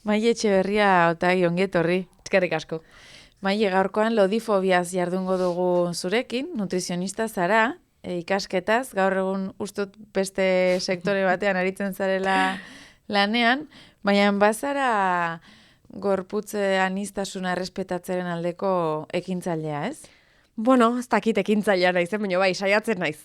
Maile Etxeberria otai ongetorri. Eskerrik asko. Maile, gaurkoan lodifobiaz jardungo dugu zurekin, nutrizionista zara, ikasketaz, gaur egun ustut beste sektore batean aritzen zarela lanean, baina bazara gorputze aniztasuna errespetatzearen aldeko ekintzailea, ez? Bueno, ez dakit ekintzailea naizen, baina bai, saiatzen naiz.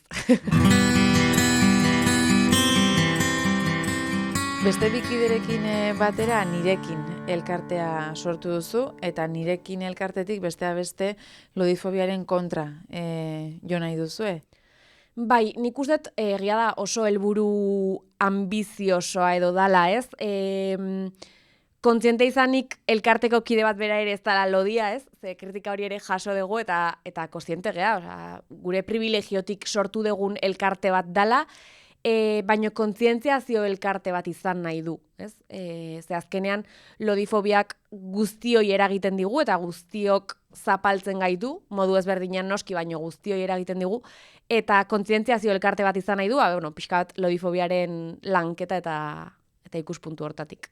Beste bikiderekin batera nirekin elkartea sortu duzu, eta nirekin elkartetik besteak beste lodifobiaren kontra jo nahi duzue. Bai, nik uste egia da oso helburu ambiziosoa edo dala, ez? Kontziente izanik elkarteko kide bat bera ere ez dala lodia, ez? Ze kritika hori ere jaso dugu eta kontziente gea, gure privilegiotik sortu dugun elkarte bat dala, baino kontzientziazio elkarte bat izan nahi du, ez? Ze azkenean lodifobiak guztioi eragiten digu eta guztiok zapaltzen gaitu, modu ezberdinean noski, baino guztioi eragiten digu, eta kontzientziazio elkarte bat izan nahi du, pixka bat lodifobiaren lanketa eta ikuspuntu hortatik.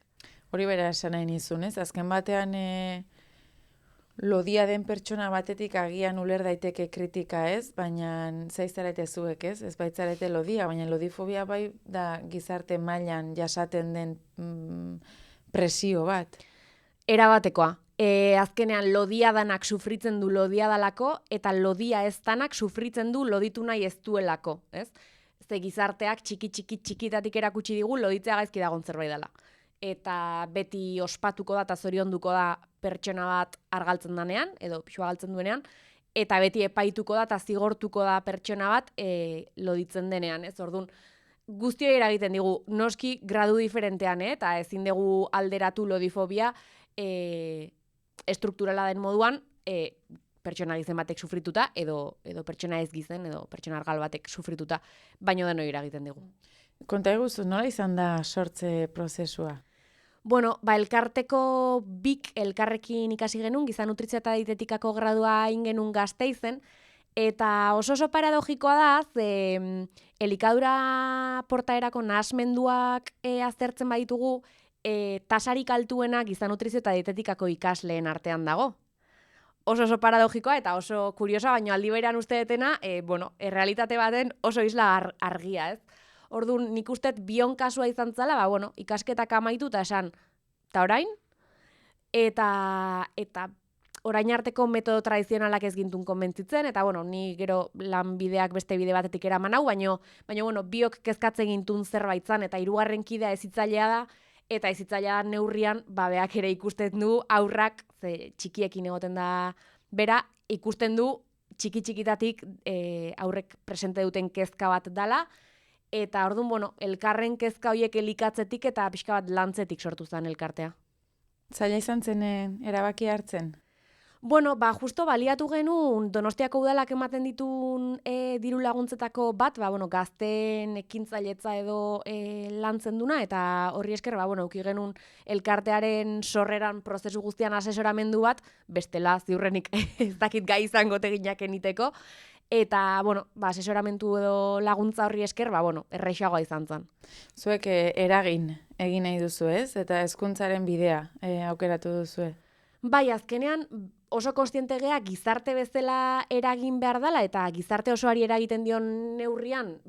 Hori bera esan nahi nizun, ez? Azken batean lodia den pertsona batetik agian uler daiteke kritika, ez? Baina zaizarete zuek, ez? Ez baitzarete lodia, baina lodifobia bai da gizarte mailan jasaten den presio bat. Erabatekoa. Azkenean lodia danak sufritzen du lodia dalako, eta lodia ez danak sufritzen du loditu nahi ez duelako, ez? Ze gizarteak txikitatik erakutsi digu loditzea gaizki dagon zerbait dela. Eta beti ospatuko da eta zorionduko da pertsona bat argaltzen danean, edo pixua galtzen duenean, eta beti epaituko da eta zigortuko da pertsona bat loditzen denean, ez? Orduan, guztioi eragiten digu, noski gradu diferentean, eta ezin dugu alderatu lodifobia estrukturala den moduan, pertsona gizen batek sufrituta, edo pertsona ez gizen, edo pertsona argal batek sufrituta, baino denoi eragiten digu. Konta eguzu, nola izan da sortze prozesua? Bueno, elkarteko bik elkarrekin ikasi genuen, giza nutrizio eta dietetikako gradua ingenun Gasteizen, eta oso paradogikoa da, ze elikadura portaerako nahasmenduak aztertzen baditugu, tasarik altuena giza nutrizio eta dietetikako ikasleen artean dago. Oso paradogikoa eta oso kuriosa, baina aldi berean uste detena, errealitate baten oso isla argia, ez? Orduan, nik usteet bion kasua izan zala, ikasketak amaitu eta esan, eta orain? Eta orain arteko metodo tradizionalak ez gintun konbentzitzen, eta ni gero lanbideak beste bide batetik eraman hau, baina biok kezkatzen gintun zerbait zan, eta hirugarren kidea ezitzailea da, eta ezitzailea neurrian, beak ere ikusten du aurrak, ze txikiekin egoten da bera, ikusten du txikitatik aurrek presente duten kezka bat dala, eta orduan, elkarren kezka horiek elikatzetik eta pixka bat lantzetik sortu zen elkartea. Zaila izan zen erabaki hartzen? Justo baliatu genuen Donostiako udalak ematen ditun diru laguntzetako bat, gazteen ekintzailetza edo lantzen duna, eta horri esker, euki genuen elkartearen sorreran prozesu guztian asesoramendu bat, bestela ziurrenik ez dakit gai izango teginak eniteko, eta, asesoramentu edo laguntza horri esker, erreixagoa izan zen. Zuek eragin egin nahi duzu, ez? Eta hezkuntzaren bidea aukeratu duzue. Bai, azkenean oso kontziente gea gizarte bezala eragin behar dela, eta gizarte osoari eragiten dion neurrian,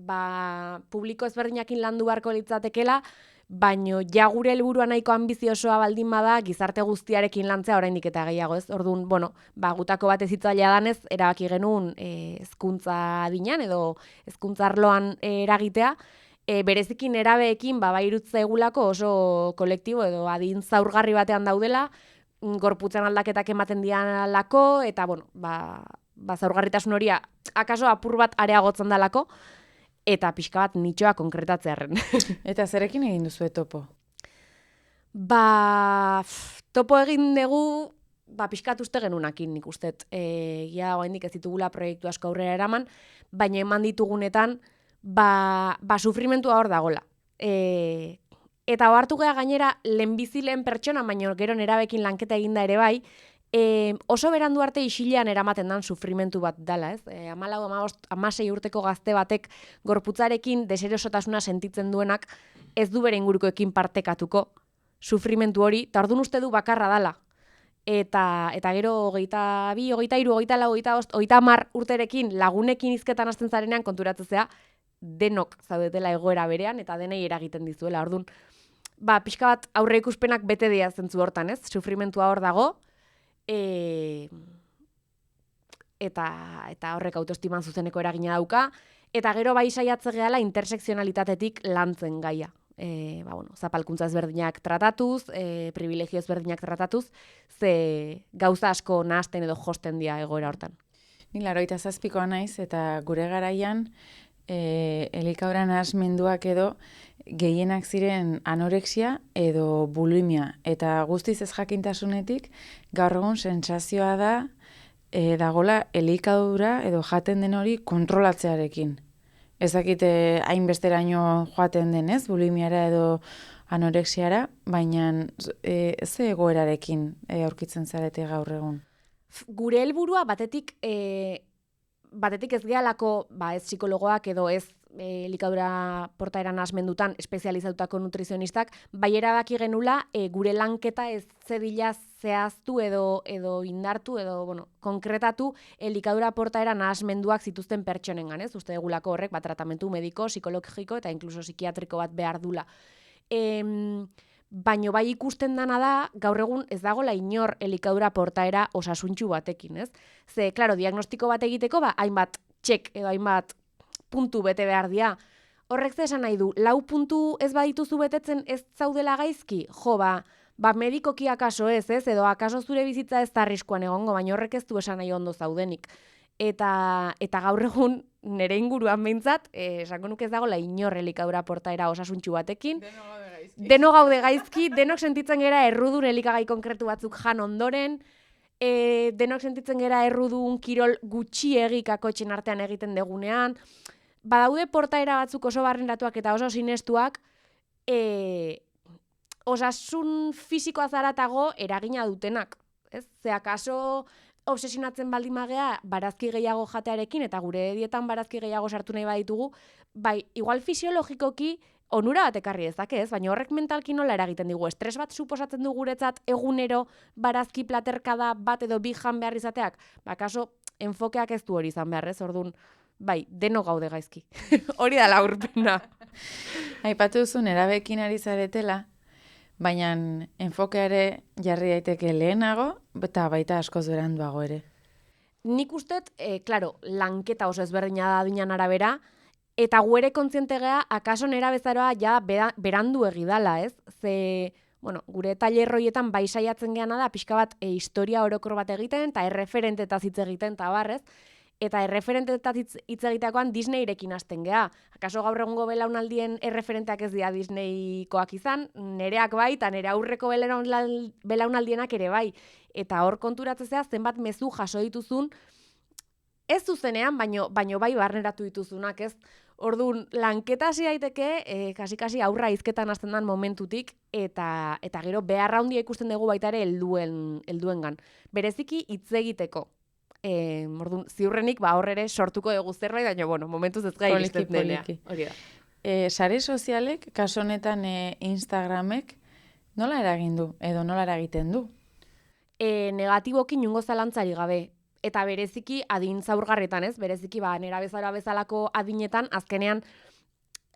publiko ezberdinakin landu beharko litzatekela, baino gure helburua nahiko ambiziosoa baldin bada gizarte guztiarekin lantzea oraindik eta gehiago, ez? Orduan, gutako bat ezitzailea danez, erabaki genuen hezkuntza adinean edo hezkuntza arloan eragitea, berezikin erabeekin bairutza egulako oso kolektibo edo adin zaurgarri batean daudela, gorputzen aldaketak ematen dialako, eta zaurgarritasun hori akaso apur bat areagotzen dalako, eta pixka bat nitxoa konkretatzearen. Eta zerekin egin duzu topo? Topo egin dugu, pixkat uste genunakin nik usteet. Oraindik ez ditugula proiektu asko aurrera eraman, baina eman ditugunetan, sufrimentua hor dagola. Eta ohartu gea gainera lehenbizi lehen pertsona, baina gero nerabekin lanketa eginda ere bai, oso berandu arte isilean eramaten dan sufrimentu bat dela, ez? 14-16 urteko gazte batek gorputzarekin deserosotasuna sentitzen duenak ez du bere ingurukoekin partekatuko, sufrimentu hori, eta orduan uste du bakarra dala. Eta gero 22, 23, 24, 25, 30 urterekin lagunekin hizketan hasten zarenean konturatzea denok zaudetela egoera berean eta denei eragiten dizuela. Orduan, pixka bat aurre ikuspenak bete dira zentzu hortan, ez? Sufrimentua hor dago, eta horrek autoestiman zuzeneko eragina dauka, eta gero bai saiatze gehala intersekzionalitatetik lantzen gaia. Zapalkuntza ezberdinak tratatuz, privilegio ezberdinak tratatuz, ze gauza asko nahasten edo josten dira egoera hortan. Ni 87koa naiz, eta gure garaian elikadura nahasmenduak edo gehienak ziren anorexia edo bulimia. Eta guztiz ez jakintasunetik, gaur egun sentsazioa da dagola elikadura edo jaten den hori kontrolatzearekin. Ez dakite hainbesteraino joaten denez, bulimiara edo anorexiara, baina ze egoerarekin aurkitzen zarete gaur egun? Gure helburua batetik ez gehalako, ez psikologoak edo ez elikadura portaera nahasmendutan espezializatutako nutrizionistak, bai erabaki genula gure lanketa ez zedila zehaztu edo indartu edo konkretatu elikadura portaera nahasmenduak zituzten pertsonengan, ez? Uste dugulako horrek tratamentu mediko, psikologiko eta inkluso psikiatriko bat behar dula. Baino bai ikusten dana da, gaur egun ez dagoela inor elikadura portaera osasuntsu batekin, ez? Ze, klaro, diagnostiko bat egiteko, hainbat txek edo hainbat puntu bete behar dira. Horrek ze esan nahi du, 4 puntu ez badituzu betetzen ez zaudela gaizki? Jo, medikoki akaso ez, edo akaso zure bizitza ez da arriskuan egongo, baina horrek ez du esan nahi ondo zaudenik. Eta gaur egun nire inguruan behintzat, esango nuke ez dagoela inor elikadura portaera osasuntsu batekin. Deno gaude gaizki, denok sentitzen gera errudun elikagai konkretu batzuk jan ondoren, denok sentitzen gera errudun kirol gutxiegik akotxen artean egiten degunean, badaude portaera batzuk oso barrenratuak eta oso sinestuak, osasun fisikoa zaratago eragina dutenak. Ez? Ze akaso obsesionatzen baldin magea barazki gehiago jatearekin, eta gure dietan barazki gehiago sartu nahi baditugu, igual fisiologikoki onura bat ekarri dezake, ez? Baina horrek mentalki nola eragiten digu. Estres bat suposatzen du guretzat egunero barazki platerkada bat edo bi jan behar izateak? Kaso, enfokeak ez du hori izan behar, ez? Orduan, deno gaude gaizki. Hori da laurpena. Aipatu duzu nerabeekin ari zaretela, baina enfokeare jarri daiteke lehenago, eta baita askoz beranduago ere. Nik ustet, lanketa oso ezberdina da adinan arabera, eta guere kontziente gea, akaso nera bezaroa ja berandu egidala, ez? Ze, gure tailerroietan bai saiatzen geana da, pixka bat historia orokor bat egiten, eta erreferentetaz hitz egiten, eta barrez, eta erreferentetaz hitz egiteakoan Disneyrekin hasten gea. Akaso gaur egungo belaunaldien erreferenteak ez dira Disneykoak izan, nereak bai, eta nere aurreko belaunaldienak ere bai. Eta hor konturatzea zenbat mezu jaso dituzun, ez zuzenean, baino bai barneratu dituzunak, ez? Orduan, lanketa hasi daiteke, kasi aurra hizketan hasten den momentutik, eta gero beharra handia ikusten dugu baita ere helduengan. Bereziki hitz egiteko. Orduan, ziurrenik hor ere sortuko dugu zerbait, baina momentuz ez gai iristen denea. Hori da. Sare sozialek, kaso honetan Instagramek, nola eragin du edo nola eragiten du? Negatiboki inongo zalantzari gabe. Eta bereziki adin zaurgarretan, ez? Bereziki nera bezalako adinetan, azkenean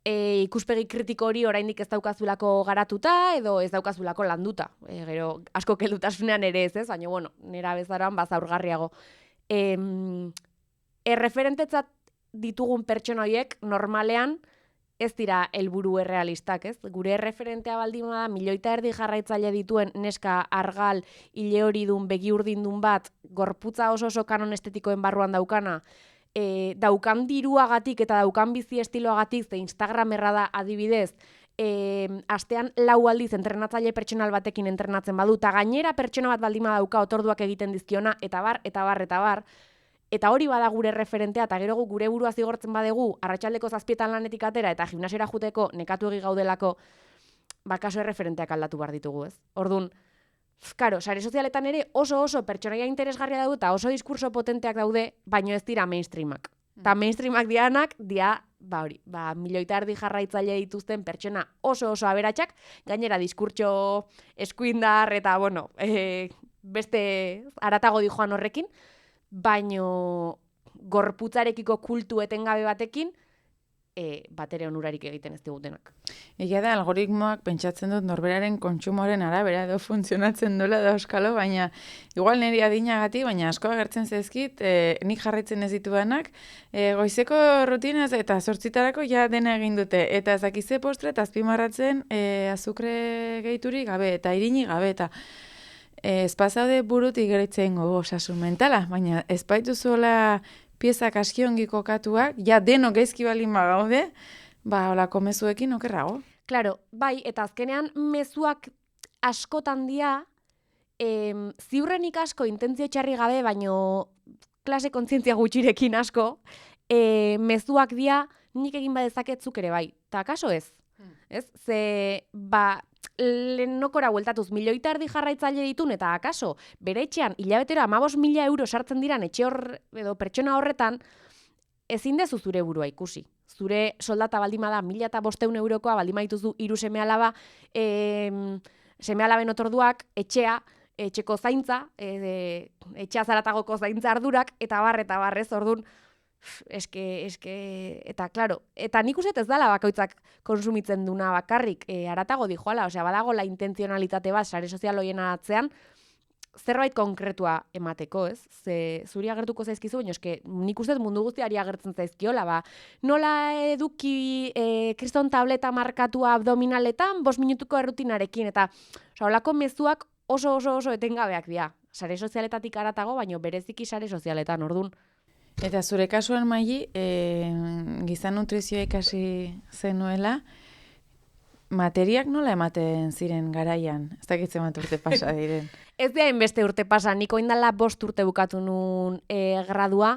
ikuspegi kritiko hori oraindik ez daukazulako garatuta edo ez daukazulako landuta. Gero asko keldutasunean ere ez, baina nera bezaroan zaurgarriago. Erreferentetzat ditugun pertsona horiek normalean ez dira helburu errealistak, ez? Gure erreferentea baldin bada 1,5 milioi jarraitzaile dituen neska argal, ile horidun, begi urdindun bat, gorputza oso kanon estetikoen barruan daukana, daukan diruagatik eta daukan bizi estiloagatik, ze Instagramerra da adibidez, astean 4 aldiz entrenatzaile pertsonal batekin entrenatzen badu, eta gainera pertsona bat baldin badauka otorduak egiten dizkiona, eta bar, eta hori bada gure referentea, eta gero gure burua zigortzen badegu, arratsaldeko 7 lanetik atera, eta gimnasiora juteko nekatu egi gaudelako, kaso erreferenteak aldatu behar ditugu, ez? Orduan, sare sozialetan ere oso pertsonaia interesgarria daude, eta oso diskurso potenteak daude, baino ez dira mainstreamak. Eta mainstreamak dianak, milioi eta erdi jarraitzaile dituzten pertsona oso aberatsak, gainera diskurtso eskuindar eta, beste haratago dijoan horrekin, baino gorputzarekiko kultu etengabe batekin, batere onurarik egiten ez digutenak. Egia da, algoritmoak pentsatzen dut norberaren kontsumoren arabera edo funtzionatzen duela da euskalo, baina igual niri adinagatik, baina asko agertzen zaizkit, nik jarraitzen ez ditudanak, goizeko rutinaz eta 8 ja dena egin dute, eta ez dakize postre eta azpimarratzen azukre gehiturik gabe eta irini gabe, eta ez pasaude burutik geretzen gogo osasun mentala, baina ez baituzuela piezak askiongi kokatuak, ja denok gaizki balin bagaude, holako mezuekin okerrago. Claro, bai, eta azkenean mezuak askotan dira, ziurrenik asko intentzio txarri gabe, baino klase kontzientzia gutxirekin asko, mezuak dira nik egin badezaketzuk ere bai. Ta kaso ez? Ez? Ze, lehenokora bueltatuz, milioi eta erdi jarraitzaile ditun, eta akaso, bere etxean, hilabetera 15.000 euro sartzen diran etxe edo pertsona horretan, ezin dezu zure burua ikusi. Zure soldata baldima da 1.500 eurokoa, baldima dituzu 3 seme-alaba, seme-alaben otorduak, etxeko zaintza, etxea zaratagoko zaintza ardurak, eta barrez, orduan, eta claro, eta nik uste ez dala bakoitzak konsumitzen duna bakarrik, haratago dijoala, badago la intenzionalitate bat, sare sozial hoien atzean, zerbait konkretua emateko, ez? Ze zuri agertuko zaizkizu, baina nik uste mundu guztiari agertzen zaizkiola, nola eduki kriston tableta markatua abdominaletan 5 minutuko errutinarekin, eta holako mezuak oso etengabeak dira. Sare sozialetatik haratago, baina bereziki sare sozialetan, ordun. Eta zure kasuan Maili, giza nutrizioa ikasi zenuela, materiak nola ematen ziren garaian? Ez dakitzen bat urte pasa diren. Ez da hainbeste urte pasa, niko indala 5 urte bukatu nun gradua.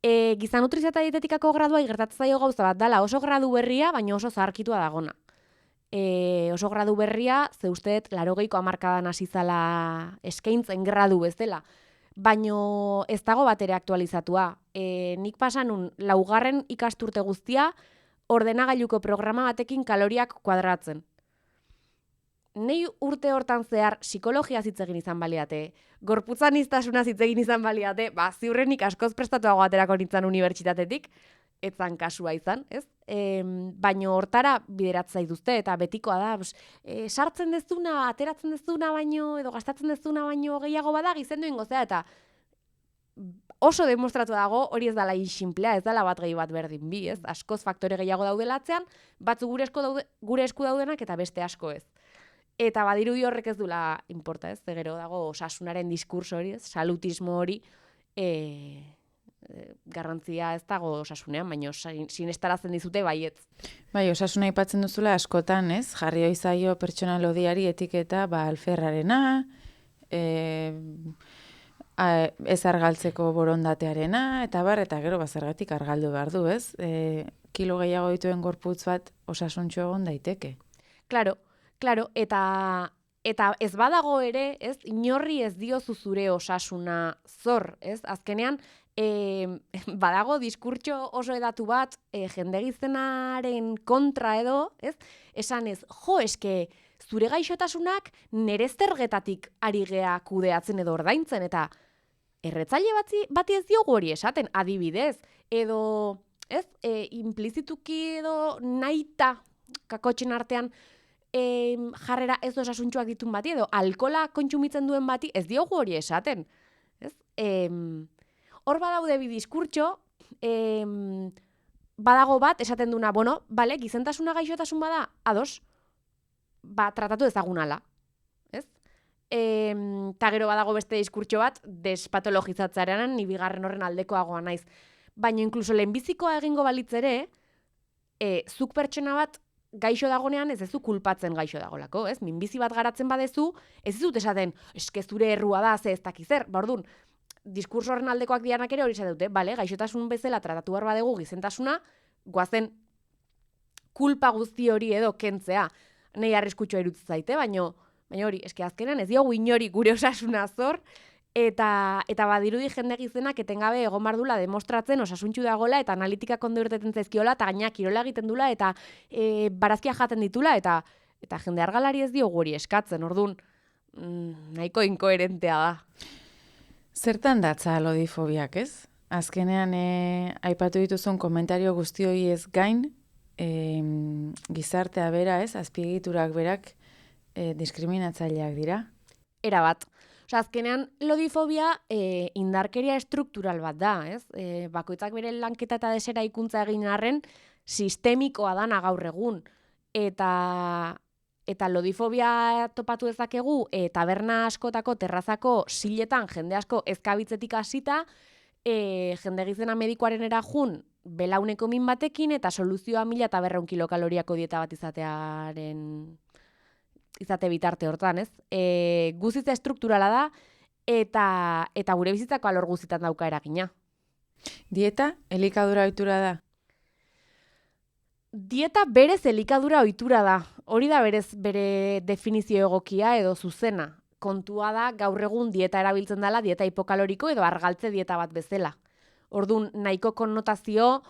Giza nutrizioa eta dietetikako gradua gertatzen zaio gauza bat dala, oso gradu berria, baina oso zaharkitua dagona. Oso gradu berria, ze usteet, 80ko hamarkadan hasi zala eskaintzen gradu bezala. Baino ez dago bat ere aktualizatua. Nik pasanun 4. ikasturte guztia ordenagailuko programa batekin kaloriak kuadratzen. Nei urte hortan zehar psikologia hitz egin izan baliate, gorputzan iztasuna hitz egin izan baliate, ziurrenik askoz prestatuago aterako nintzen unibertsitatetik, etzan kasua izan, ez? Baino hortara bideratzea dituzte, eta betikoa da, sartzen dezuna, ateratzen dezuna baino, edo gastatzen dezuna baino gehiago bada, gizendu ingo zea, eta oso demostratu dago, hori ez dala inxinplea, ez dala bat gehi bat berdin bi, ez? Askoz faktore gehiago daudela atzean, batzu gure esku daudenak eta beste asko ez. Eta badirudi horrek ez dula inporta, ez? Gero dago osasunaren diskurso hori, ez? Salutismo hori, garrantzia ez dago osasunean, baina sinestarazten dizute baietz. Bai, osasuna aipatzen duzula askotan, ez? Jarri oizaio pertsona lodiari etiketa alferrarena, ez argaltzeko borondatearena, eta gero zergatik argaldu behar du, ez? Kilo gehiago dituen gorputz bat osasuntxo egon daiteke. Claro, eta ez badago ere, ez, inorri ez diozu zure osasuna zor, ez? Azkenean, badago diskurtso oso edatu bat jendegizenaren kontra edo, ez? Esan ez, eske zure gaixotasunak nere zergetatik ari gea kudeatzen edo ordaintzen, eta erretzaile bati ez diogu hori esaten, adibidez, edo, ez, implizituki edo nahita kakotxen artean jarrera ez osasuntxoak ditun bati, edo alkola kontsumitzen duen bati ez diogu hori esaten, ez? Hor badaude bi diskurtso, badago bat esaten duna, bale, gizentasuna gaixotasun bada, ados, tratatu ezagunala, ez? Ta gero badago beste diskurtso bat, despatologizatzarean, ni bigarren horren aldekoagoa naiz. Baina inkluso lehenbizikoa egingo balitz ere, zuk pertsona bat gaixo dagonean ez zu kulpatzen gaixo dagolako, ez? Minbizi bat garatzen badezu, ez dut esaten, eske zure errua da, ze ez dakizer, ordun, diskurso horren aldekoak dianak ere hori dute, bale, gaixotasun bezala tratatu behar badegu gizentasuna, goazen kulpa guzti hori edo kentzea. Nei arriskutsua iruditzen zaite, baina hori, eske azkenan ez diogu inori gure osasuna zor, Eta badirudi jende gizenak etengabe egon bardula demostratzen osasuntxu dagoela eta analitikak ondo irteten zaizkiola eta gaina kirola egiten dula eta barazkia jaten ditula eta jende argalari ez dio guri eskatzen, orduan nahiko inkoherentea da. Zertan datza lodifobiak, ez? Azkenean aipatu dituzun komentario guzti hori ez gain, gizartea bera, ez? Azpiegiturak berak diskriminatzaileak dira. Erabat. Osa, azkenean, lodifobia indarkeria estruktural bat da, ez? Bakoitzak bere lanketa eta desera ikuntza egin arren, sistemikoa dana gaur egun. Eta lodifobia topatu dezakegu, taberna askotako, terrazako, siletan, jende asko ezkabitzetik hasita, jende gizena medikoaren erajun, belauneko min batekin, eta soluzioa 1.200 kilokaloriako dieta bat izate bitarte hortan, ez? Guzitza estrukturala da, eta gure bizitzako alor guzitan dauka eragina. Dieta, elikadura ohitura da? Dieta berez elikadura ohitura da. Hori da berez bere definizio egokia edo zuzena. Kontua da gaur egun dieta erabiltzen dela, dieta hipokaloriko edo argaltze dieta bat bezala. Orduan, nahiko konnotazio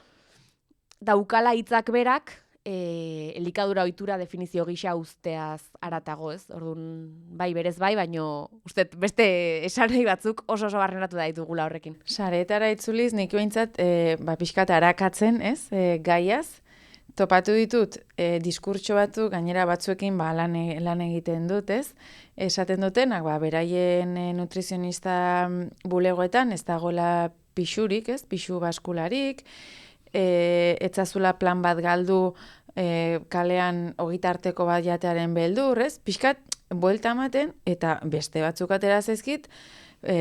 daukala hitzak berak, elikadura ohitura definizio gisa usteaz aratago, ez? Orduan, bai berez bai, baino uste beste esarei batzuk oso barneratu da ditugula horrekin. Sareetara itzuliz, nik behintzat, pixkat arakatzen, ez? Gaiaz, topatu ditut diskurtso batzuk, gainera batzuekin lan egiten dut, ez? Esaten dutenak, beraien nutrizionista bulegoetan ez dagoela pixurik, ez? Pixu baskularik, etzazula plan bat galdu kalean ogitarteko bat jatearen beldur, ez? Pixkat, buelta ematen, eta beste batzuk atera zaizkit,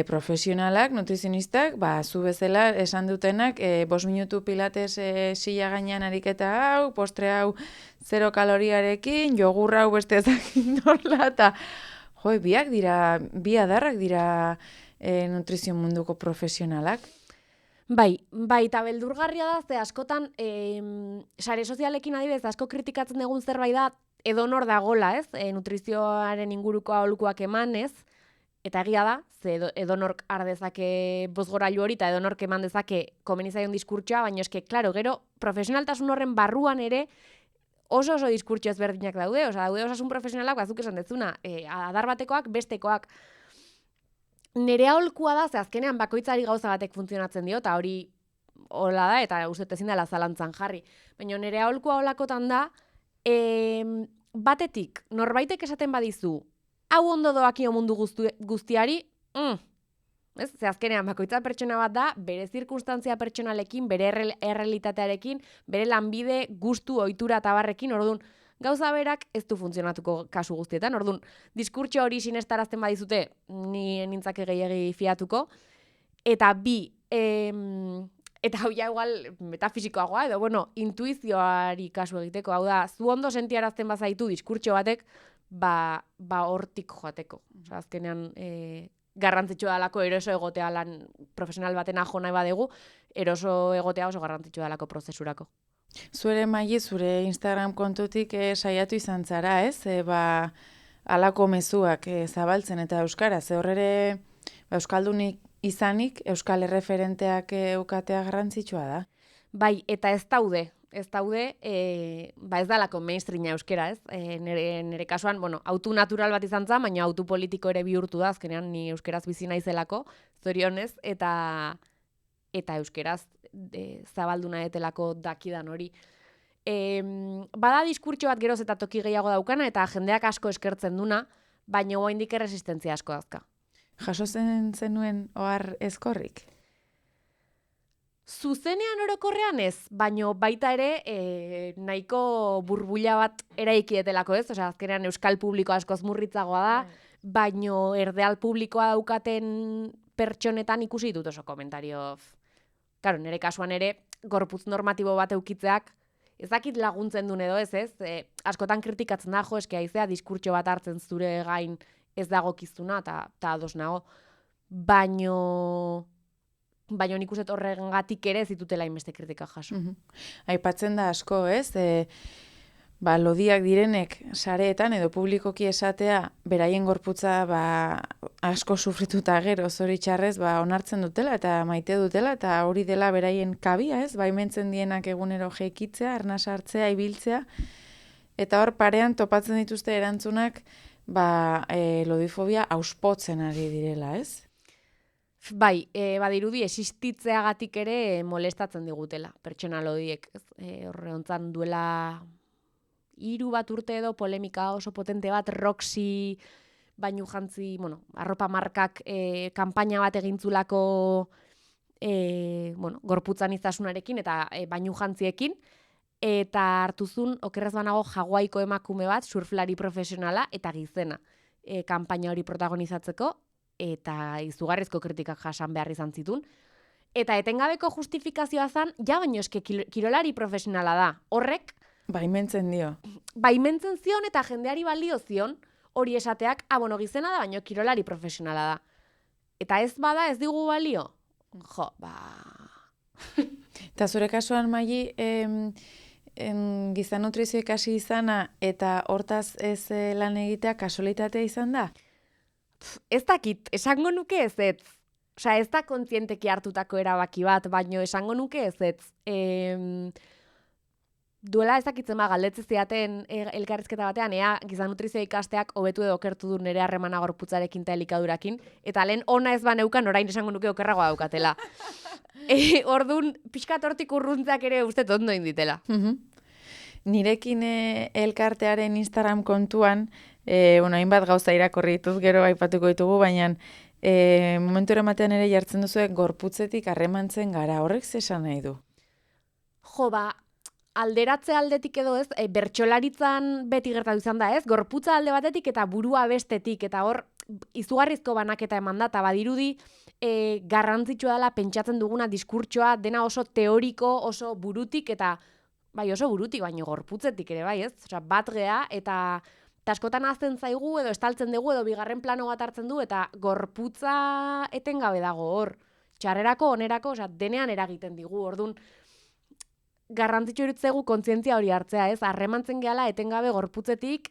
profesionalak, nutrizionistak, zu bezala esan dutenak, 5 minutu pilates silla gainean ariketa hau, postre hau 0 kaloriarekin, jogurra hau beste ezakin nola, eta biak dira, bi adarrak dira nutrizio munduko profesionalak. Bai, eta beldurgarria da, ze askotan, sare sozialekin adibidez asko kritikatzen dugun zerbait da, edonor dagola, ez? Nutrizioaren inguruko aholkuak eman, ez? Eta egia da, ze edonork har dezake bozgorailu hori eta edonork eman dezake komeni zaion diskurtsoa, baina eske, klaro, gero, profesionaltasun horren barruan ere oso diskurtso ezberdinak daude, daude osasun profesionalak, bazuk esan dezuna, adar batekoak, bestekoak. Nere aholkua da, ze azkenean bakoitzari gauza batek funtzionatzen dio, eta hori hola da, eta uste ezin dela zalantzan jarri. Baina nere aholkua holakotan da, batetik, norbaitek esaten badizu, hau ondo doakio mundu guztiari, ez? Ze azkenean bakoitza pertsona bat da, bere zirkunstantzia pertsonalekin, bere errealitatearekin, bere lanbide, gustu, ohitura eta barrekin, orduan, gauza berak ez du funtzionatuko kasu guztietan, orduan, diskurtso hori sinestarazten badizute, ni nintzake gehiagi fiatuko, eta bi, eta hau ja igual metafisikoagoa, edo, intuizioari kasu egiteko, hau da, zu ondo sentiarazten bazaitu diskurtso batek, hortik joateko. Osa, azkenean, garrantzitsua dalako eroso egotea lan profesional baten ajo nahi badegu, eroso egotea oso garrantzitsua dalako prozesurako. Zure Maili, zure Instagram kontutik saiatu izan zara, ez? Halako mezuak zabaltzen eta euskaraz. Horrere, euskaldunik izanik, euskal erreferenteak eukatea garrantzitsua da. Bai, eta ez daude, ez dalako mainstreama euskera, ez? Nere kasuan, autu natural bat izan zen, baina autu politiko ere bihurtu da, azkenean ni euskeraz bizi naizelako, zorionez, eta euskeraz zabaldu nahetelako dakidan hori. Bada diskurtso bat geroz eta toki gehiago daukana, eta jendeak asko eskertzen duna, baina oraindik erresistentzia asko dazka. Jaso zenuen ohar ezkorrik? Zuzenean orokorrean ez, baino baita ere nahiko burbuila bat eraikietelako ez, osea azkenean euskal publiko askoz murritzagoa da, baino erdeal publikoa daukaten pertsonetan ikusi dut oso komentario. Claro, nire kasuan ere gorputz normatibo bat eukitzeak ez dakit laguntzen duen edo ez, askotan kritikatzen da, eske haizea diskurtso bat hartzen zure gain ez dagokizuna eta ados nago, baino nik uste horregatik ere zitutela inbeste kritika jaso. Aipatzen da asko, ez? lodiak direnek sareetan edo publikoki esatea beraien gorputza asko sufrituta gero zoritxarrez onartzen dutela eta maite dutela eta hori dela beraien kabia, ez? Baimentzen dienak egunero jeikitzea, arnas hartzea, ibiltzea eta hor parean topatzen dituzte erantzunak lodifobia auspotzen ari direla, ez? Bai, badirudi existitzeagatik ere molestatzen digutela, pertsona lodiek. Horre hontzan duela 3 bat urte edo polemika oso potente bat Roxy bainu jantzi, arropa markak kanpaina bat egintzulako gorputzan iztasunarekin eta bainu jantziekin, eta hartuzun okerrez banago Hawaiiko emakume bat, surflari profesionala eta gizena kanpaina hori protagonizatzeko, eta izugarrizko kritikak jasan behar izan zitun. Eta etengabeko justifikazioa zen, baino eske kirolari profesionala da. Horrek baimentzen dio. Baimentzen zion eta jendeari balio zion hori esateak, gizena da, baino kirolari profesionala da. Eta ez bada ez digu balio? Eta zure kasuan, Maili, giza nutrizio ikasi izana eta hortaz ez lan egitea kasualitatea izan da? Ez dakit, esango nuke ez. Osea, ez da kontzienteki hartutako erabaki bat, baino esango nuke ez. Duela ez dakitzen galdetzen ziaten elkarrizketa batean, ea giza nutrizio ikasteak hobetu edo okertu du nire harremana gorputzarekin eta elikadurakin, eta lehen ona ez baneukan orain esango nuke okerragoa daukatela. Orduan, pixkat hortik urruntzak ere uste ondo inditela. Nirekin elkartearen Instagram kontuan, hainbat gauza irakorri dituz gero aipatuko ditugu, baina momentu ematean ere jartzen duzu gorputzetik harremantzen gara, horrek zesan nahi du? Alderatze aldetik edo ez, bertsolaritzan beti gertatu izan da ez, gorputza alde batetik eta burua bestetik, eta hor izugarrizko banaketa eman da, eta badirudi garrantzitsua dela pentsatzen duguna diskurtsoa, dena oso teoriko, oso burutik, eta bai oso burutik, baino gorputzetik ere bai ez, osea, bat gea, eta askotan azten zaigu, edo estaltzen dugu, edo bigarren plano bat hartzen du, eta gorputza etengabe dago hor, txarrerako, onerako, osea, denean eragiten digu, orduan, garrantzitsu irutzegu kontzientzia hori hartzea, ez? Harremantzen gehala etengabe gorputzetik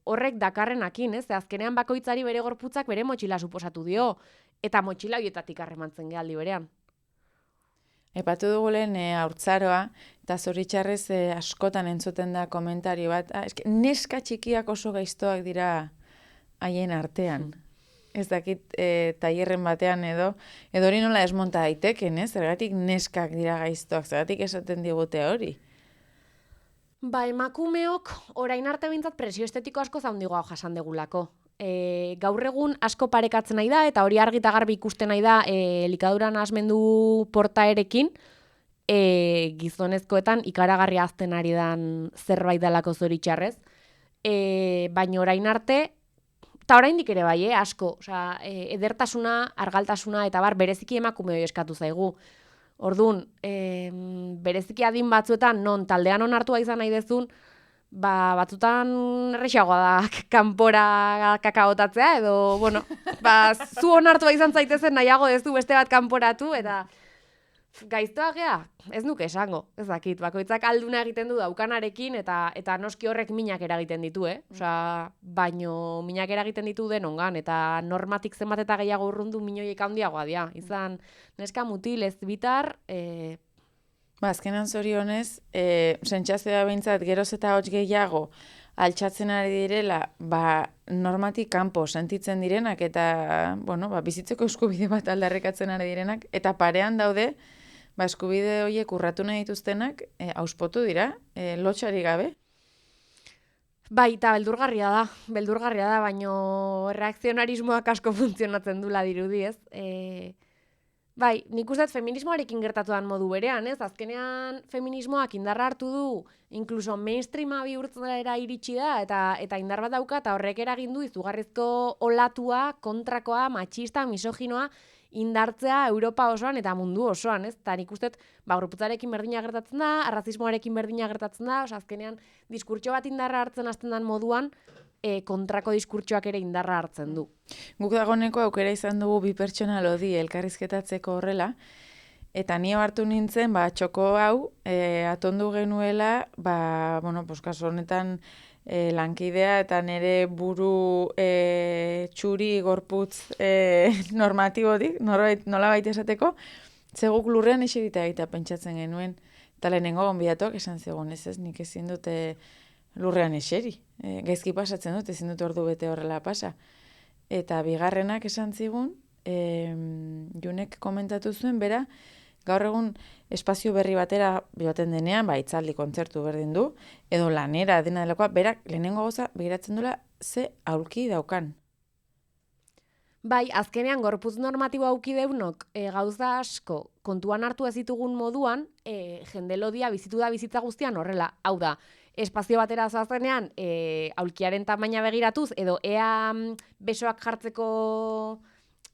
horrek dakarrenakin, ez? Azkenean bakoitzari bere gorputzak bere motxila suposatu dio, eta motxila horietatik harremantzen gehaldi berean. Epatu dugu lehen haurtzaroa, eta zoritxarrez askotan entzuten da komentario bat, neska txikiak oso gaiztoak dira haien artean. Ez dakit tailerren batean edo hori nola desmonta daiteken, ez? Zergatik neskak dira gaiztoak, zergatik esaten digute hori? Emakumeok orain arte bintzat presio estetiko asko zaundigoa jasan degulako. Gaur egun asko parekatzen nahi da, eta hori argi eta garbi ikusten nahi da elikaduran asmendu portaerekin, gizonezkoetan ikaragarri azten ari dan zerbait dalako zoritxarrez. Baina orain arte, eta oraindik ere bai, asko, osea, edertasuna, argaltasuna, eta bereziki emakume hori eskatu zaigu. Orduan, bereziki adin batzuetan, non taldean onartua izan nahi dezun, batzutan errexagoa da kanpora kakaotatzea, edo, zu onartua izan zaitezen nahiago dezu beste bat kanporatu, eta gaiztoa gea, ez nuke esango, ez dakit, bakoitzak alduna egiten du daukanarekin, eta noski horrek minak eragiten ditu, Osea, baino minak eragiten ditu denongan, eta normatik zenbat eta gehiago urrundu minoiek handiagoa dira. Izan, neska mutil ez bitar, azkenan zorionez, sentsazioa behintzat geroz eta hots gehiago altxatzen ari direla, normatik kanpo sentitzen direnak, eta, bizitzeko eskubide bat aldarrikatzen ari direnak, eta parean daude, eskubide horiek urratu nahi dituztenak, auspotu dira, lotxari gabe. Bai, eta beldurgarria da, baino reakzionarismoak asko funtzionatzen dula dirudi, ez? Bai, nik uste feminismoarekin gertatuan modu berean, ez? Azkenean feminismoak indarra hartu du, inkluso mainstreama bihurtzera iritsi da, eta indar bat dauka, eta horrek eragin du izugarrizko olatua, kontrakoa, matxista, misoginoa, indartzea Europa osoan eta mundu osoan, ez? Eta nik uste, gorputzarekin berdina gertatzen da, arrazismoarekin berdina gertatzen da, azkenean diskurtso bat indarra hartzen hasten den moduan, kontrako diskurtsoak ere indarra hartzen du. Guk dagoeneko aukera izan dugu bi pertsona lodi elkarrizketatzeko horrela, Eta ni hartu nintzen, txoko hau, atondu genuela, kasu honetan lankidea eta nire buru txuri gorputz normatibotik, nolabait esateko, zeguk lurrean eserita egitea pentsatzen genuen. Eta lehenengo gonbidatuak esan zegoen ez, nik ezin dute lurrean eseri. Gaizki pasatzen dut, ezin dute ordu bete horrela pasa. Eta bigarrenak esan zigun, Junek komentatu zuen, bera, gaur egun espazio berri batera joaten denean, hitzaldi kontzertu berdin du, edo lanera dena delakoa, berak lehenengo gauza begiratzen duela ze aulki daukan. Bai, azkenean gorputz normatibo auki deunok gauza asko kontuan hartu ez ditugun moduan, jende lodia bizitu da bizitza guztian horrela. Hau da, espazio batera zoazenean aulkiaren tamaina begiratuz, edo ea besoak jartzeko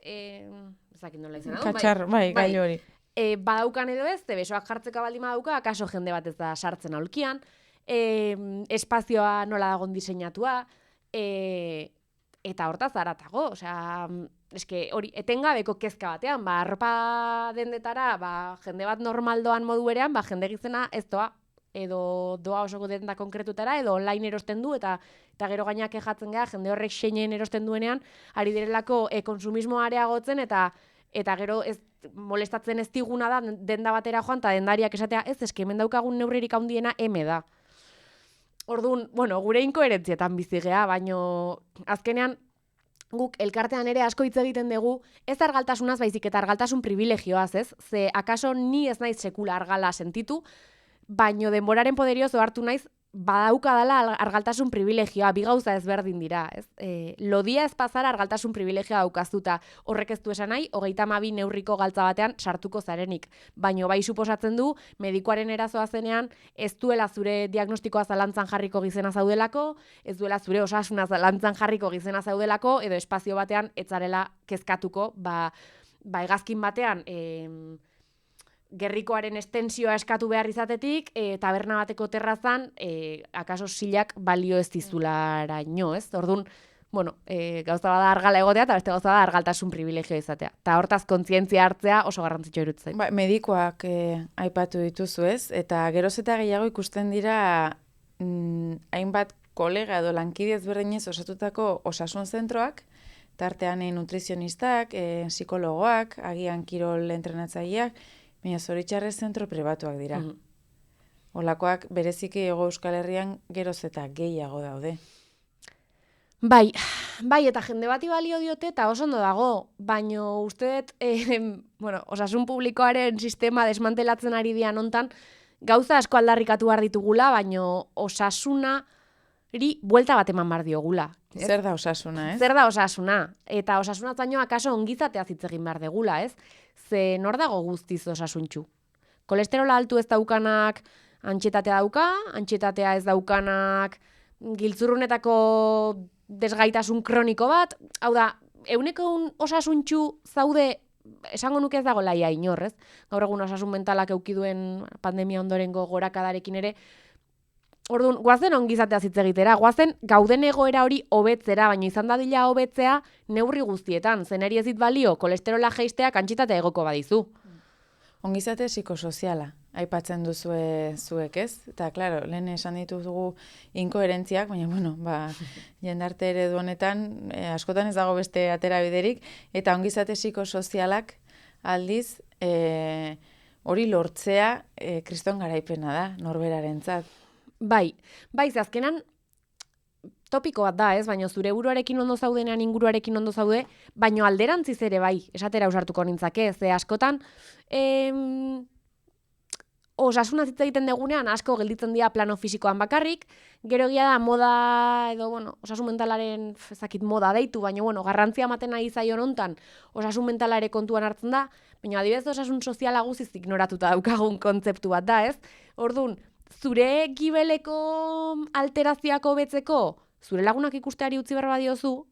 ezakit nola izan. Katxar, gai hori. Badaukan edo ez, besoak jartzeko baldin badauka, akaso jende bat ez da sartzen aulkian, espazioa nola dagon diseinatua, eta hortaz haratago, eske hori etengabeko kezka batean, arropa dendetara, jende bat normaldoan modu berean, jende gizena ez doa, edo doa osoko denda konkretutara, edo online erosten du, eta gero gainak kejatzen gara, jende horrek seinen erosten duenean, ari direlako konsumismo areagotzen, eta gero ez molestatzen ez diguna da denda batera joan, eta dendariak esatea, eske hemen daukagun neurririk handiena M da. Orduan, gure inkoherentzietan bizigea, baino azkenean guk elkartean ere asko hitz egiten dugu, ez argaltasunaz baizik eta argaltasun privilegioaz, ez? Ze akaso ni ez naiz sekula argala sentitu, baino denboraren poderioz ohartu naiz badauka dela argaltasun privilegioa, bi gauza ezberdin dira, ez? Lodia ez pasara argaltasun privilegioa daukazuta, horrek ez du esan nahi, 32 neurriko galtza batean sartuko zarenik. Baino bai suposatzen du, medikuaren erazoa zenean, ez duela zure diagnostikoa zalantzan jarriko gizena zaudelako, ez duela zure osasuna zalantzan jarriko gizena zaudelako, edo espazio batean etzarela kezkatuko, hegazkin batean, gerrikoaren estensioa eskatu behar izatetik, taberna bateko terrazan, akaso silak balio ez dizularaino, ez? Orduan, gauza bada argala egotea, eta beste gauza bada argaltasun privilegio izatea. Eta hortaz kontzientzia hartzea oso garrantzitsua iruditzen. Medikoak aipatu dituzu, ez? Eta geroz eta gehiago ikusten dira hainbat kolega edo lankide ezberdinez osatutako osasun zentroak, tartean nutrizionistak, psikologoak, agian kirol entrenatzaileak, baina zoritxarrez zentro pribatuak dira. Olakoak bereziki Hego Euskal Herrian geroz eta gehiago daude. Bai, eta jende bati balio diote eta oso ondo dago, baino uste dut, osasun publikoaren sistema desmantelatzen ari dian hontan, gauza asko aldarrikatu behar ditugula, baino osasunari buelta bat eman behar diogula. Zer da osasuna, ez? Zer da osasuna? Eta osasunaz baino akaso ongizatea hitz egin behar degula, ez? Ze nor dago guztiz osasuntxu? Kolesterola altu ez daukanak antxietatea dauka, antxietatea ez daukanak giltzurrunetako desgaitasun kroniko bat, hau da, 100% osasuntxu zaude, esango nuke ez dago laia inor, ez? Gaur egun osasun mentalak eduki duen pandemia ondorengo gorakadarekin ere, orduan, guazen ongizatea hitz egitera, guazen gauden egoera hori hobetzera, baina izan dadila hobetzea neurri guztietan, zeneri ez dit balio, kolesterola jeisteak antxitatea egoko badizu. Ongizate psikosoziala, aipatzen duzue zuek, ez? Eta, klaro, lehen esan ditugu inkoherentziak, baina, jendarte eredu honetan, askotan ez dago beste atera biderik, eta ongizate psikosozialak aldiz, hori lortzea kriston garaipena da, norberarentzat. Bai, azkenan topiko bat da, ez? Baina zure buruarekin ondo zaudenean inguruarekin ondo zaude, baino alderantziz ere bai, esatera ausartuko nintzake, ze askotan osasuna hitz egiten degunean asko gelditzen dira plano fisikoan bakarrik, gero egia da moda edo, osasun mentalaren ezakit moda deitu, baina, garrantzia ematen nahi zaion hontan osasun mentala ere kontuan hartzen da, baina adibidez osasun soziala guztiz ignoratuta daukagun kontzeptu bat da, ez? Orduan, zure gibeleko alterazioak hobetzeko, zure lagunak ikusteari utzi behar badiozu,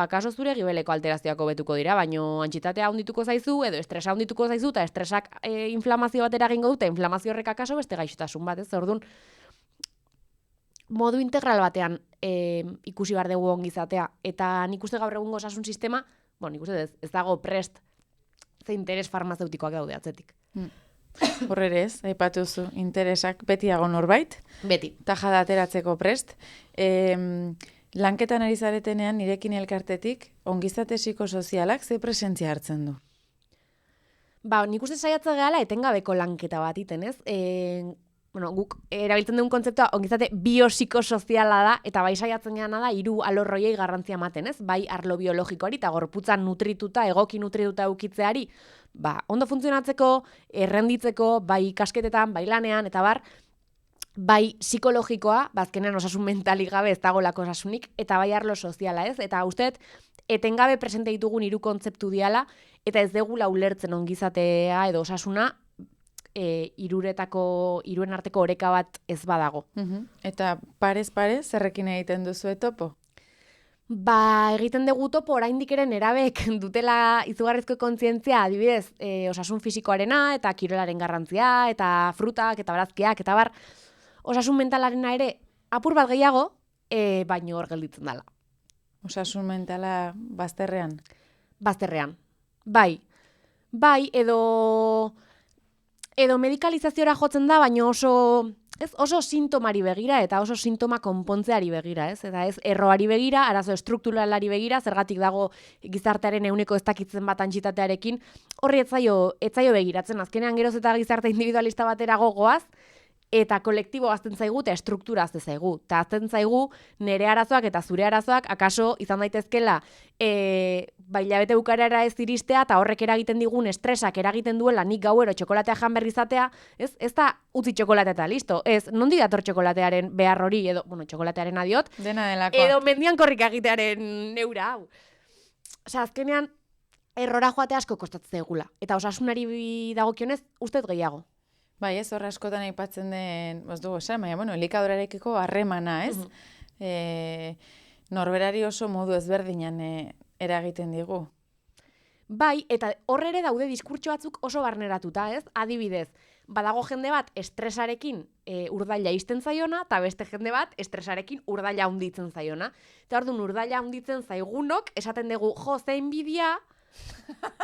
kaso zure gibeleko alterazioak hobetuko dira, baino antxitatea handituko zaizu, edo estresa handituko zaizu, eta estresak inflamazio batera egingo dute, inflamazio horrek akaso beste gaixotasun bat, ez? Orduan, modu integral batean ikusi behar dugu ongizatea, eta nik uste gaur egungo osasun sistema, nik uste ez dago prest ze interes farmazeutikoak daude atzetik. Hor ere ez, aipatuzu, interesak beti dago norbait. Beti. Tajada ateratzeko prest. Lanketan ari zaretenean, nirekin elkartetik, ongizate psikosozialak ze presentzia hartzen du? Ba, nik uste saiatzen gehala etengabeko lanketa bat iten, ez? Guk erabiltzen dugun kontzeptua ongizate biopsikosoziala da, eta bai saiatzen geana da 3 alorroiei garrantzia ematen, ez? Bai arlo biologikoari eta gorputzan nutrituta, egoki nutrituta eukitzeari, ba, ondo funtzionatzeko, errenditzeko, bai ikasketetan, bai lanean, eta bai psikologikoa, bazkenean osasun mentalik gabe ez dagolako osasunik, eta bai arlo soziala, ez? Eta usteet, etengabe presente ditugun 3 kontzeptu diala, eta ez degula ulertzen ongizatea edo osasuna, hiruen arteko oreka bat ez badago. Eta parez, zerrekin egiten duzu topo? Ba, egiten dugu topo oraindik ere nerabek dutela izugarrizko kontzientzia, adibidez, osasun fisikoarena, eta kirolaren garrantzia, eta frutak, eta barazkiak, eta bar, osasun mentalarena ere apur bat gehiago, baino hor gelditzen dela. Osasun mentala bazterrean? Bazterrean. Bai, edo medikalizaziora jotzen da, baina oso sintomari begira eta oso sintoma konpontzeari begira, ez? Eta ez erroari begira, arazo estrukturalari begira, zergatik dago gizartearen ehuneko ez dakitzen bat antxitatearekin, horri ez zaio begiratzen, azkenean geroz eta gizarte individualista batera gogoaz, eta kolektibo azten zaigu eta struktura azten zaigu. Eta azten zaigu nire arazoak eta zure arazoak akaso izan daitezkela hilabete bukarara ez iristea eta horrek eragiten digun estresak eragiten duela nik gauero txokolatea jan berri izatea, ez da utzi txokolatea eta listo. Ez, nondi dator txokolatearen behar hori, edo, txokolatearen adiot, dena delakoa. Edo mendian korrika egitearen neura, hau. Osa, azkenean, errora joatea asko kostatzen zaigula. Eta osasunari dagokionez, ustez gehiago. Bai, ez, horra askotan aipatzen den, ez dugu esan, baina, elikadorarekiko harremana, ez? Norberari oso modu ezberdinan eragiten digu. Bai, eta horre ere daude diskurtso batzuk oso barneratuta, ez? Adibidez, badago jende bat estresarekin urdaila izten zaiona, eta beste jende bat estresarekin urdaila hunditzen zaiona. Eta orduan urdaila hunditzen zaigunok, esaten dugu, zein bidia,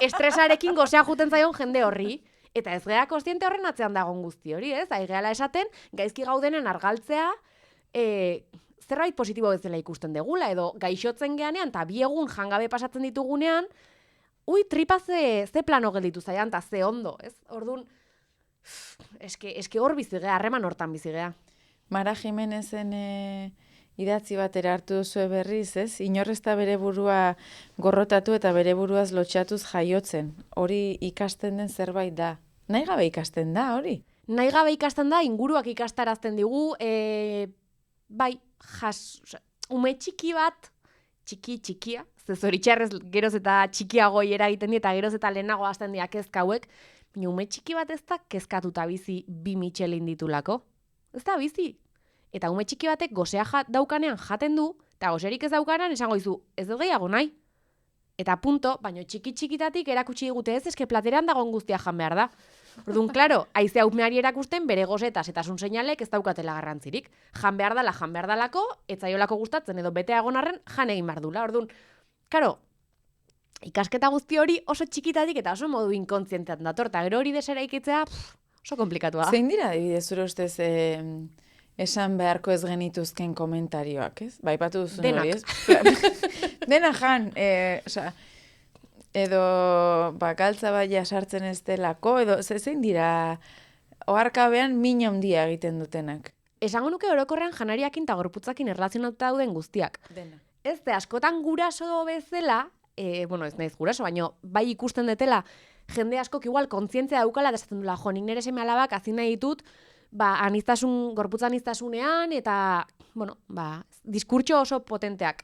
estresarekin gozea juten zaion jende horri. Eta ez geha kostiente horren atzean dagoen guzti hori, ez? Aigeala esaten, gaizki gaudenen argaltzea zerbait positibo bezala ikusten degula, edo gaixotzen geanean, eta 2 egun jangabe pasatzen ditugunean, tripa ze plano gelditu zaian, eta ze ondo, ez? Orduan, eske hor bizigea, harreman hortan bizigea. Mara Jimenezen idatzi batera hartu duzue berriz, ez? Inorrezta bere burua gorrotatu eta bere buruaz lotxatuz jaiotzen. Hori ikasten den zerbait da. Nahi gabe ikasten da, hori? Nahi gabe ikasten da, inguruak ikastarazten digu, bai, ume txiki bat, txikia, zoritxarrez geroz eta txikiagoi eragiten di eta geroz eta lehenago hasten dira kezka hauek, baina ume txiki bat ez da kezkatuta bizi 2 Michelin ditulako. Ez da bizi. Eta ume txiki batek gozea daukanean jaten du, eta gozerik ez daukanean esango dizu, ez dut gehiago nahi. Eta punto, baina txikitatik erakutsi digute ez, eske plateran dagoen guztia jan behar da. Orduan, klaro, haizea umeari erakusten bere gozetaz eta sun seinalek ez daukatela garrantzirik. Jan behar dalako, etzaiolako gustatzen edo bete egon arren jan egin behar dula. Orduan, klaro, ikasketa guzti hori oso txikitatik eta oso modu inkontzientean dator, eta gero hori desera ikitzea oso komplikatua. Zein dira, adibidez, zure ustez esan beharko ez genituzken komentarioak, ez? Bai, patu duzun hori, ez? Dena jan, edo galtza baia sartzen ez delako, edo zein dira oharkabean min handia egiten dutenak? Esango nuke orokorrean janariakin eta gorputzakin erlazionatuta dauden guztiak. Dena. Ez de, askotan guraso bezala, ez naiz guraso, baina bai ikusten detela, jende askok igual kontzientzia daukala, da esaten dula, nik nire seme alabak azin nahi ditut, gorputza aniztasunean, eta, diskurtso oso potenteak.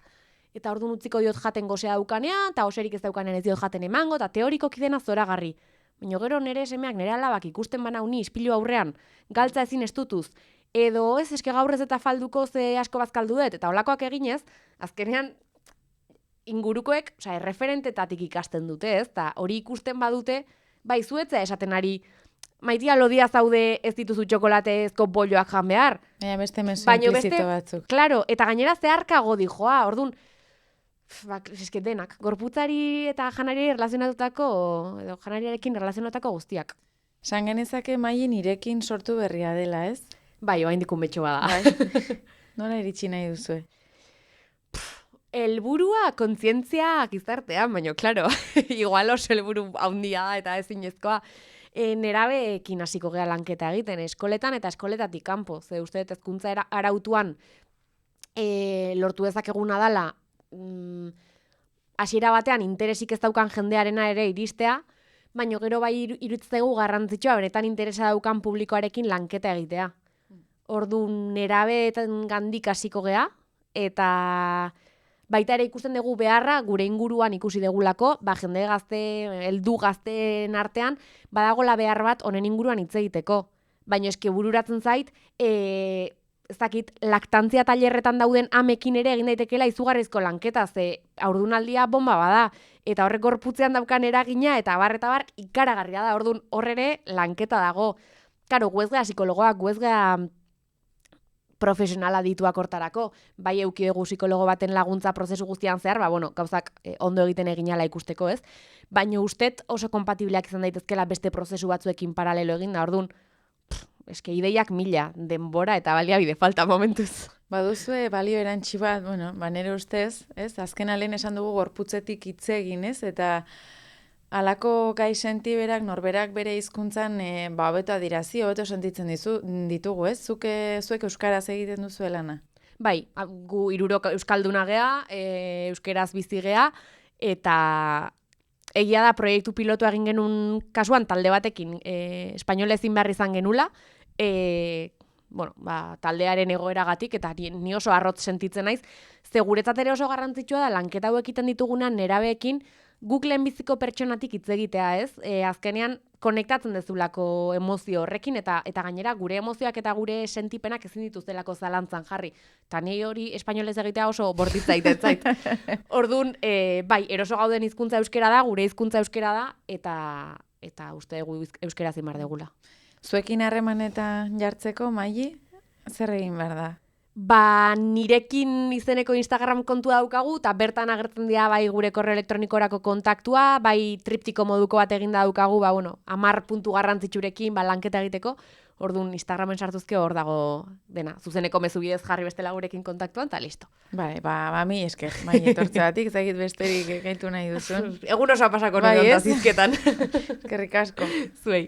Eta orduan utziko diot jaten gozea daukanean, eta oserik ez daukanean ez diot jaten emango, eta teorikoki dena zoragarri. Baina gero nire semeak, nire alabak ikusten bana uni ispilu aurrean, galtza ezin estutuz, edo ez eske gaurrez eta falduko ze asko bazkaldu dut, eta olakoak eginez, azkenean ingurukoek, erreferentetatik ikasten dute, ez? Eta hori ikusten badute, bai zuetzea esaten ari, Maitia lodia zaude ez dituzu txokolatezko bolloak jan behar. Baina beste mezu implizito batzuk. Claro, eta gainera zeharkago dijoa, orduan, Eske denak, gorputzari eta janari erlazionatutako, edo janariarekin erlazionatutako guztiak. San genezake Maili nirekin sortu berria dela, ez? Bai, oain dikun betxo bada. Bai. Nola iritsi nahi duzue? Helburua kontzientzia gizartean, baina, klaro, igual oso helburu haundia da eta ezinezkoa. Nerabeekin hasiko gea lanketa egiten, eskoletan eta eskoletatik kanpo. Ze uste dut hezkuntza arautuan lortu dezakeguna dala, hasiera batean interesik ez daukan jendearena ere iristea, baina gero bai iruditzaigu garrantzitsua benetan interesa daukan publikoarekin lanketa egitea. Orduan nerabeetan gandik hasiko gea, eta baita ere ikusten dugu beharra, gure inguruan ikusi degulako, jende gazte, heldu gazteen artean, badagola behar bat honen inguruan hitz egiteko. Baina eske bururatzen zait, ez dakit, laktantzia tailerretan dauden amekin ere egin daitekeela izugarrizko lanketa, ze haurdunaldia bomba bada, eta horrek gorputzean daukan eragina, eta bar ikaragarria da, orduan horrere lanketa dago. Karo, guezgea psikologoak, guezgea profesionala dituak hortarako, bai euki dugu psikologo baten laguntza prozesu guztian zehar, gauzak ondo egiten eginala ikusteko, ez? Baina ustet oso kompatibleak izan daitezkela beste prozesu batzuekin paralelo egin da, orduan, eske ideiak mila, denbora eta baliabide falta momentuz. Baduzue balio erantsi bat, nire ustez, ez? Azken alen esan dugu gorputzetik hitz egin, ez? Eta halako gai sentiberak, norberak bere hizkuntzan hobeto adierazi, hobeto sentitzen ditugu, ez? Zuek euskaraz egiten duzu lana? Bai, gu hirurok euskalduna gea, euskeraz bizi gea, eta egia da proiektu pilotu egin genuen kasuan talde batekin, espainola ezin behar izan genula, taldearen egoeragatik, eta ni oso arrotz sentitzen naiz, ze guretzat ere oso garrantzitsua da lanketa hau egiten ditugunan nerabeekin, guk lehenbiziko pertsonatik hitz egitea, ez? Azkenean konektatzen dezulako emozio horrekin, eta gainera gure emozioak eta gure sentipenak ezin dituztelako zalantzan jarri. Eta ni hori espainolez egitea oso bortitza zait. Orduan, bai, eroso gauden hizkuntza euskera da, gure hizkuntza euskera da, eta uste dugu euskera zimar degula. Zuekin harremanetan jartzeko, Maili, zer egin behar da? Nirekin izeneko Instagram kontua daukagu, eta bertan agertzen dira bai gure korreo elektronikorako kontaktua, bai triptiko moduko bat eginda daukagu, 10 puntu garrantzitsurekin lanketa egiteko, orduan Instagramen sartuzke hor dago dena, zuzeneko mezu bidez jarri bestela gurekin kontaktuan, eta listo. Bai, mi esker, Maili etortzeatik, zagit besterik gaitu nahi duzun. Egun oso pasako nire zizketan. Eskerrik asko. Zuei.